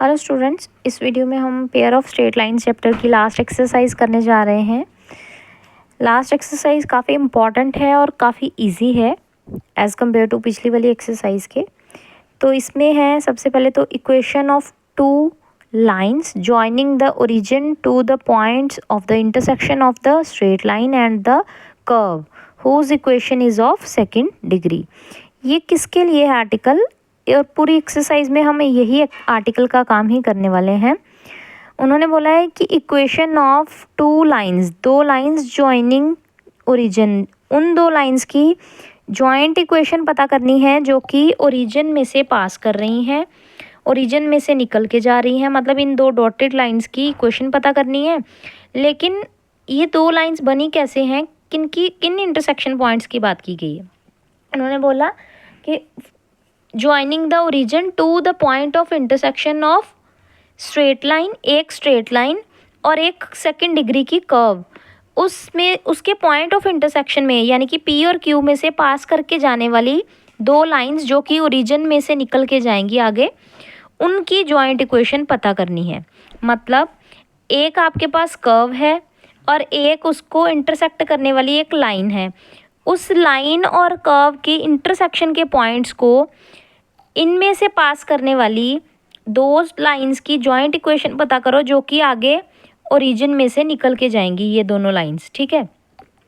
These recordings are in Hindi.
हेलो स्टूडेंट्स, इस वीडियो में हम pair of straight lines chapter की लास्ट एक्सरसाइज करने जा रहे हैं। लास्ट एक्सरसाइज काफ़ी इम्पॉर्टेंट है और काफ़ी इजी है एज़ कम्पेयर टू पिछली वाली एक्सरसाइज के। तो इसमें है सबसे पहले तो equation of two lines joining the origin to the points of the intersection of the straight line and the curve whose equation is of second degree. ये किसके लिए है आर्टिकल, और पूरी एक्सरसाइज में हम यही आर्टिकल का काम ही करने वाले हैं। उन्होंने बोला है कि इक्वेशन ऑफ टू लाइंस, दो लाइंस जॉइनिंग ओरिजिन, उन दो लाइंस की जॉइंट इक्वेशन पता करनी है जो कि ओरिजिन में से पास कर रही हैं, ओरिजिन में से निकल के जा रही हैं। मतलब इन दो डॉटेड लाइंस की इक्वेशन पता करनी है। लेकिन ये दो लाइंस बनी कैसे हैं, किन इंटरसेक्शन पॉइंट्स की बात की गई है। उन्होंने बोला कि joining the origin to the point of intersection of straight line, एक स्ट्रेट लाइन और एक सेकेंड डिग्री की कर्व, उसमें उसके पॉइंट ऑफ इंटरसेक्शन में यानी कि पी और क्यू में से पास करके जाने वाली दो लाइंस जो कि ओरिजिन में से निकल के जाएंगी आगे, उनकी जॉइंट इक्वेशन पता करनी है। मतलब एक आपके पास कर्व है और एक उसको इंटरसेक्ट करने वाली एक लाइन है। उस लाइन और कर्व के इंटरसेक्शन के पॉइंट्स को इनमें से पास करने वाली दो लाइंस की जॉइंट इक्वेशन पता करो जो कि आगे ओरिजिन में से निकल के जाएंगी ये दोनों लाइंस। ठीक है,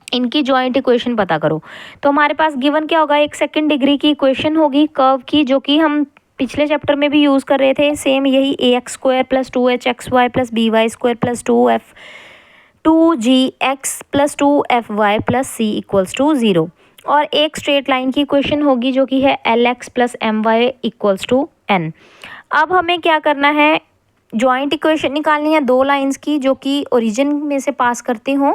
इनकी जॉइंट इक्वेशन पता करो। तो हमारे पास गिवन क्या होगा, एक सेकंड डिग्री की इक्वेशन होगी कर्व की, जो कि हम पिछले चैप्टर में भी यूज़ कर रहे थे। सेम यही ax² + 2hxy + by² + 2g x + 2fy + c = 0। और एक स्ट्रेट लाइन की इक्वेशन होगी जो कि है lx + my = n। अब हमें क्या करना है, जॉइंट इक्वेशन निकालनी है दो लाइंस की जो कि ओरिजिन में से पास करती हों।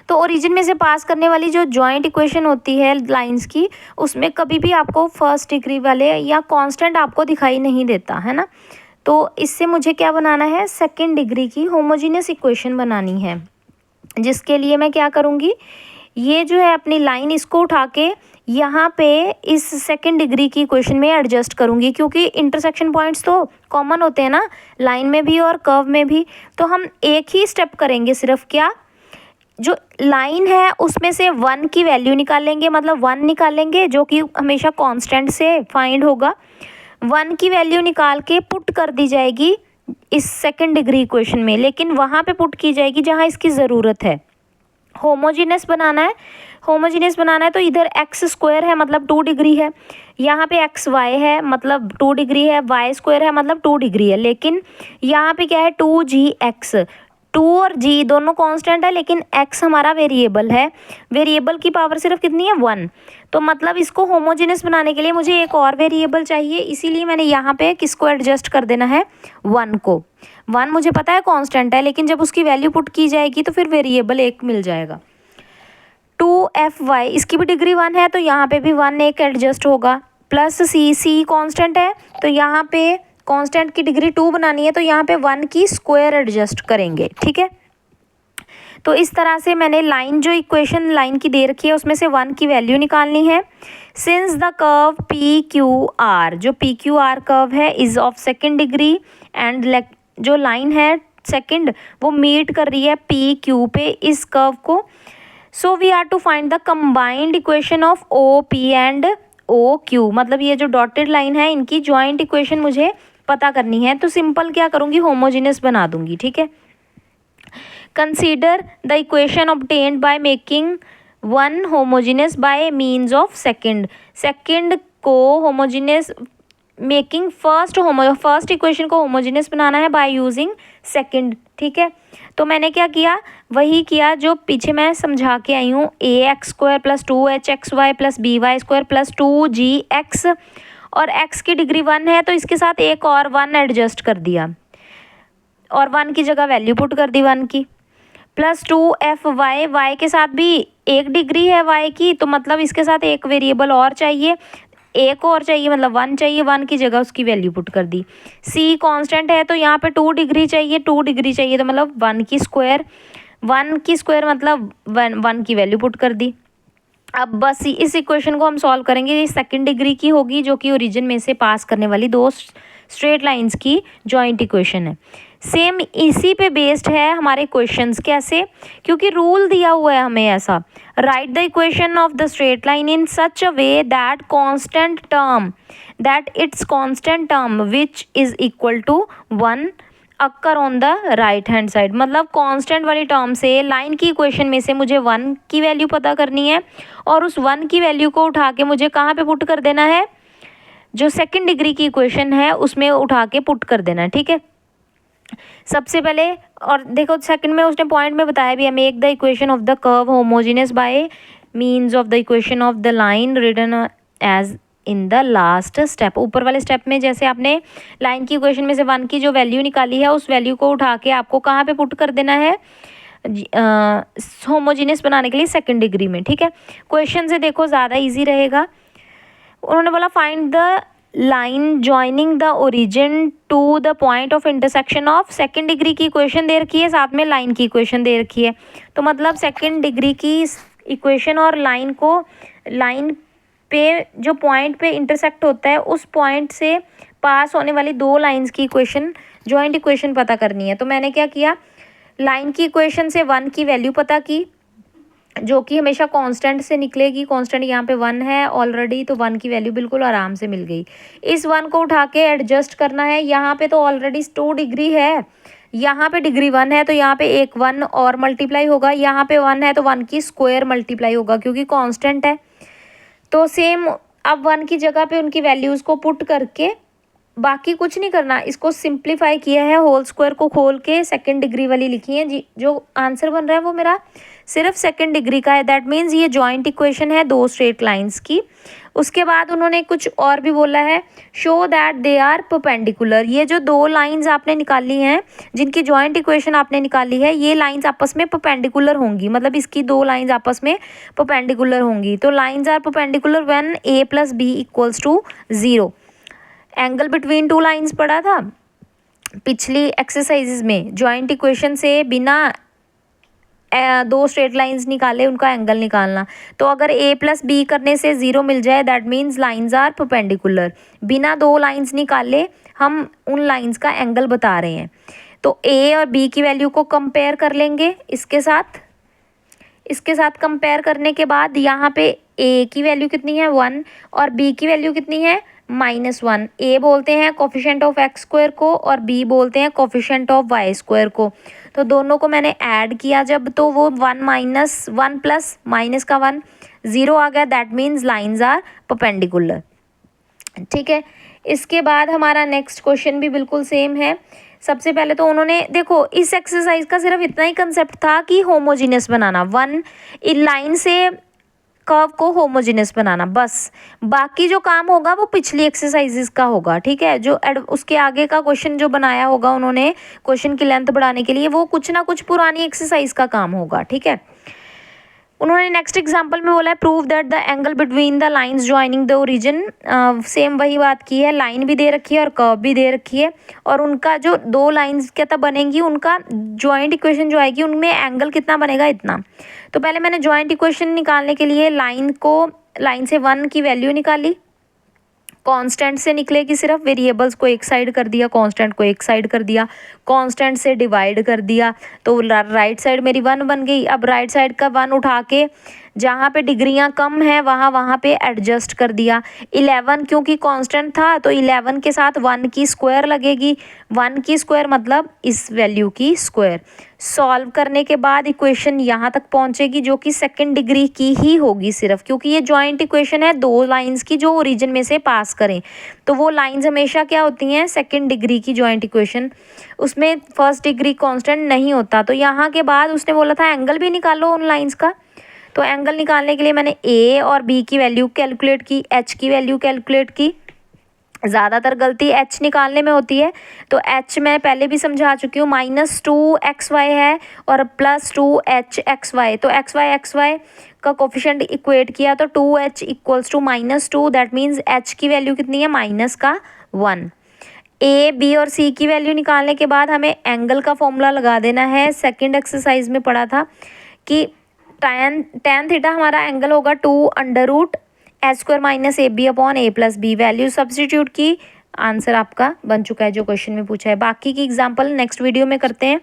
तो ओरिजिन में से पास करने वाली जो जॉइंट इक्वेशन होती है लाइंस की, उसमें कभी भी आपको फर्स्ट डिग्री वाले या कांस्टेंट आपको दिखाई नहीं देता है ना। तो इससे मुझे क्या बनाना है, सेकेंड डिग्री की होमोजीनियस इक्वेशन बनानी है, जिसके लिए मैं क्या करूँगी, ये जो है अपनी लाइन इसको उठा के यहाँ पे इस सेकेंड डिग्री की इक्वेशन में एडजस्ट करूँगी, क्योंकि इंटरसेक्शन पॉइंट्स तो कॉमन होते हैं ना लाइन में भी और कर्व में भी। तो हम एक ही स्टेप करेंगे, सिर्फ क्या, जो लाइन है उसमें से 1 की वैल्यू निकालेंगे, मतलब 1 निकालेंगे जो कि हमेशा कांस्टेंट से फाइंड होगा। 1 की वैल्यू निकाल के पुट कर दी जाएगी इस सेकेंड डिग्री इक्वेशन में, लेकिन वहाँ पे पुट की जाएगी जहाँ इसकी ज़रूरत है। होमोजीनियस बनाना है, होमोजीनियस बनाना है तो इधर x² है मतलब 2 डिग्री है, यहाँ पे xy है मतलब 2 डिग्री है, y² है मतलब 2 डिग्री है। लेकिन यहाँ पे क्या है, 2gx, 2 और g दोनों कांस्टेंट है, लेकिन x हमारा वेरिएबल है। वेरिएबल की पावर सिर्फ कितनी है, 1। तो मतलब इसको होमोजीनियस बनाने के लिए मुझे एक और वेरिएबल चाहिए, इसीलिए मैंने यहाँ पे किसको एडजस्ट कर देना है, 1 को। 1 मुझे पता है कांस्टेंट है, लेकिन जब उसकी वैल्यू पुट की जाएगी तो फिर वेरिएबल एक मिल जाएगा। 2fy, इसकी भी डिग्री 1 है तो यहाँ पे भी 1 एक एडजस्ट होगा, प्लस c कांस्टेंट है तो यहाँ पे कांस्टेंट की डिग्री 2 बनानी है तो यहाँ पे 1 की स्क्वायर एडजस्ट करेंगे। ठीक है, तो इस तरह से मैंने लाइन, जो इक्वेशन लाइन की दे रखी है उसमें से 1 की वैल्यू निकालनी है। सिंस द कर्व PQR, जो PQR कर्व है is of second degree and जो लाइन है सेकेंड वो मीट कर रही है PQ पे इस कर्व को। So we are to find the combined equation of OP and OQ, मतलब ये जो डॉटेड लाइन है इनकी जॉइंट इक्वेशन मुझे पता करनी है। तो सिंपल क्या करूँगी, होमोजीनियस बना दूंगी। ठीक है, consider the equation obtained by making one homogeneous bye means of second को होमोजीनियस मेकिंग फर्स्ट इक्वेशन को होमोजीनियस बनाना है बाय यूजिंग सेकेंड। ठीक है, तो मैंने क्या किया, वही किया जो पीछे मैं समझा के आई हूँ, ax² + 2hxy + by² + 2gx, और x की डिग्री 1 है तो इसके साथ एक और 1 एडजस्ट कर दिया और 1 की जगह वैल्यू पुट कर दी 1 की, प्लस 2fy, y के साथ भी एक डिग्री है y की, तो मतलब इसके साथ एक वेरिएबल और चाहिए, एक और चाहिए मतलब 1 चाहिए, 1 की जगह उसकी वैल्यू पुट कर दी। c कांस्टेंट है तो यहाँ पे 2 डिग्री चाहिए, 2 डिग्री चाहिए तो मतलब 1 की स्क्वायर, 1 की स्क्वायर मतलब 1 की वैल्यू पुट कर दी। अब बस इस इक्वेशन को हम सॉल्व करेंगे, ये सेकेंड डिग्री की होगी जो कि ओरिजिन में से पास करने वाली दो स्ट्रेट लाइंस की जॉइंट इक्वेशन है। सेम इसी पे बेस्ड है हमारे क्वेश्चंस। कैसे? क्योंकि रूल दिया हुआ है हमें ऐसा, write the equation of the straight line in such a way that its constant term which is equal to 1 occur on the right hand side. मतलब कांस्टेंट वाली टर्म से लाइन की इक्वेशन में से मुझे 1 की वैल्यू पता करनी है और उस 1 की वैल्यू को उठा के मुझे कहाँ पे पुट कर देना है, जो सेकंड डिग्री की इक्वेशन है उसमें उठा के पुट कर देना है। ठीक है, सबसे पहले, और देखो सेकंड में उसने पॉइंट में बताया भी है, make the equation of the curve homogeneous by means of the equation of the line written as in the last step. ऊपर वाले स्टेप में जैसे आपने लाइन की इक्वेशन में से 1 की जो वैल्यू निकाली है उस वैल्यू को उठा के आपको कहाँ पे पुट कर देना है, होमोजेनियस बनाने के लिए सेकंड डिग्री में। ठीक है, क्वेश्चन से देखो ज़्यादा इजी रहेगा। उन्होंने बोला find the line joining the origin to the point of intersection of. Second degree की इक्वेशन दे रखी है, साथ में लाइन की इक्वेशन दे रखी है, तो मतलब सेकंड डिग्री की इक्वेशन और लाइन को, लाइन पे जो पॉइंट पे इंटरसेक्ट होता है उस पॉइंट से पास होने वाली दो लाइंस की इक्वेशन, जॉइंट इक्वेशन पता करनी है। तो मैंने क्या किया, लाइन की इक्वेशन से 1 की वैल्यू पता की जो कि हमेशा कांस्टेंट से निकलेगी। कांस्टेंट यहाँ पे 1 है ऑलरेडी, तो 1 की वैल्यू बिल्कुल आराम से मिल गई। इस 1 को उठा के एडजस्ट करना है। यहाँ पे तो ऑलरेडी 2 डिग्री है, यहाँ पे डिग्री 1 है, तो यहाँ पे एक 1 और मल्टीप्लाई होगा। यहाँ पे 1 है तो 1 की स्क्वायर मल्टीप्लाई होगा क्योंकि कांस्टेंट है। तो सेम अब 1 की जगह पे उनकी वैल्यूज़ को पुट करके, बाकी कुछ नहीं करना, इसको सिंप्लीफाई किया है, होल स्क्वायर को खोल के सेकंड डिग्री वाली लिखी है जी। जो आंसर बन रहा है वो मेरा सिर्फ सेकंड डिग्री का है। दैट मीन्स ये जॉइंट इक्वेशन है दो स्ट्रेट लाइंस की। उसके बाद उन्होंने कुछ और भी बोला है, show that they are perpendicular. ये जो दो लाइंस आपने निकाली हैं, जिनकी जॉइंट इक्वेशन आपने निकाली है, ये लाइंस आपस में परपेंडिकुलर होंगी। मतलब इसकी दो लाइंस आपस में परपेंडिकुलर होंगी। तो lines are perpendicular when a + b = 0। Angle between two lines पढ़ा था पिछली एक्सरसाइजेज में। जॉइंट इक्वेशन से बिना दो स्ट्रेट लाइंस निकाले उनका एंगल निकालना। तो अगर a + b करने से 0 मिल जाए, that means lines are perpendicular. बिना दो लाइंस निकाले हम उन लाइंस का एंगल बता रहे हैं। तो a और b की वैल्यू को कंपेयर कर लेंगे इसके साथ कंपेयर करने के बाद यहाँ पे a की वैल्यू कितनी है 1 और b की वैल्यू कितनी है -1। a बोलते हैं कोफिशिएंट ऑफ x² को और b बोलते हैं कोफिशिएंट ऑफ y² को। तो दोनों को मैंने ऐड किया जब, तो वो 1 - 1 प्लस माइनस का 1 0 आ गया। That means lines are perpendicular. ठीक है, इसके बाद हमारा नेक्स्ट क्वेश्चन भी बिल्कुल सेम है। सबसे पहले तो उन्होंने देखो इस एक्सरसाइज का सिर्फ इतना ही कंसेप्ट था कि होमोजीनियस बनाना, 1 इन लाइन से कर्व को होमोजेनियस बनाना, बस। बाकी जो काम होगा वो पिछली एक्सरसाइजेस का होगा। ठीक है, जो उसके आगे का क्वेश्चन जो बनाया होगा उन्होंने क्वेश्चन की लेंथ बढ़ाने के लिए, वो कुछ ना कुछ पुरानी एक्सरसाइज का काम होगा। ठीक है, उन्होंने नेक्स्ट एग्जांपल में बोला है prove that the angle between the lines joining the origin. Same वही बात की है, लाइन भी दे रखी है और कर्व भी दे रखी है, और उनका जो दो लाइंस क्या तब बनेंगी, उनका जॉइंट इक्वेशन जो आएगी उनमें एंगल कितना बनेगा, इतना। तो पहले मैंने जॉइंट इक्वेशन निकालने के लिए लाइन से 1 की वैल्यू निकाली, कांस्टेंट से निकलेगी सिर्फ, वेरिएबल्स को एक साइड कर दिया, कांस्टेंट को एक साइड कर दिया, कांस्टेंट से डिवाइड कर दिया, तो राइट साइड मेरी 1 बन गई। अब राइट साइड का 1 उठा के जहाँ पे डिग्रियाँ कम है वहाँ पे एडजस्ट कर दिया। 11 क्योंकि कांस्टेंट था तो 11 के साथ 1 की स्क्वायर लगेगी, 1 की स्क्वायर मतलब इस वैल्यू की स्क्वायर। सॉल्व करने के बाद इक्वेशन यहाँ तक पहुँचेगी जो कि सेकंड डिग्री की ही होगी सिर्फ, क्योंकि ये जॉइंट इक्वेशन है दो लाइंस की जो ओरिजिन में से पास करें। तो वो लाइंस हमेशा क्या होती हैं, सेकंड डिग्री की जॉइंट इक्वेशन, उसमें फर्स्ट डिग्री कांस्टेंट नहीं होता। तो यहाँ के बाद उसने बोला था एंगल भी निकालो उन लाइंस का। तो एंगल निकालने के लिए मैंने a और b की वैल्यू कैलकुलेट की, h की वैल्यू कैलकुलेट की। ज़्यादातर गलती h निकालने में होती है, तो h मैं पहले भी समझा चुकी हूँ, -2xy है और +2hxy। तो xy का कोफिशिएंट इक्वेट किया तो 2h = -2। दैट मीन्स h की वैल्यू कितनी है, -1। a, b और c की वैल्यू निकालने के बाद हमें एंगल का फॉर्मूला लगा देना है। सेकेंड एक्सरसाइज में पढ़ा था कि tan थीटा हमारा एंगल होगा 2√h² - ab/a + b। Value substitute की, आंसर आपका बन चुका है जो क्वेश्चन में पूछा है। बाकी की एग्जाम्पल नेक्स्ट वीडियो में करते हैं।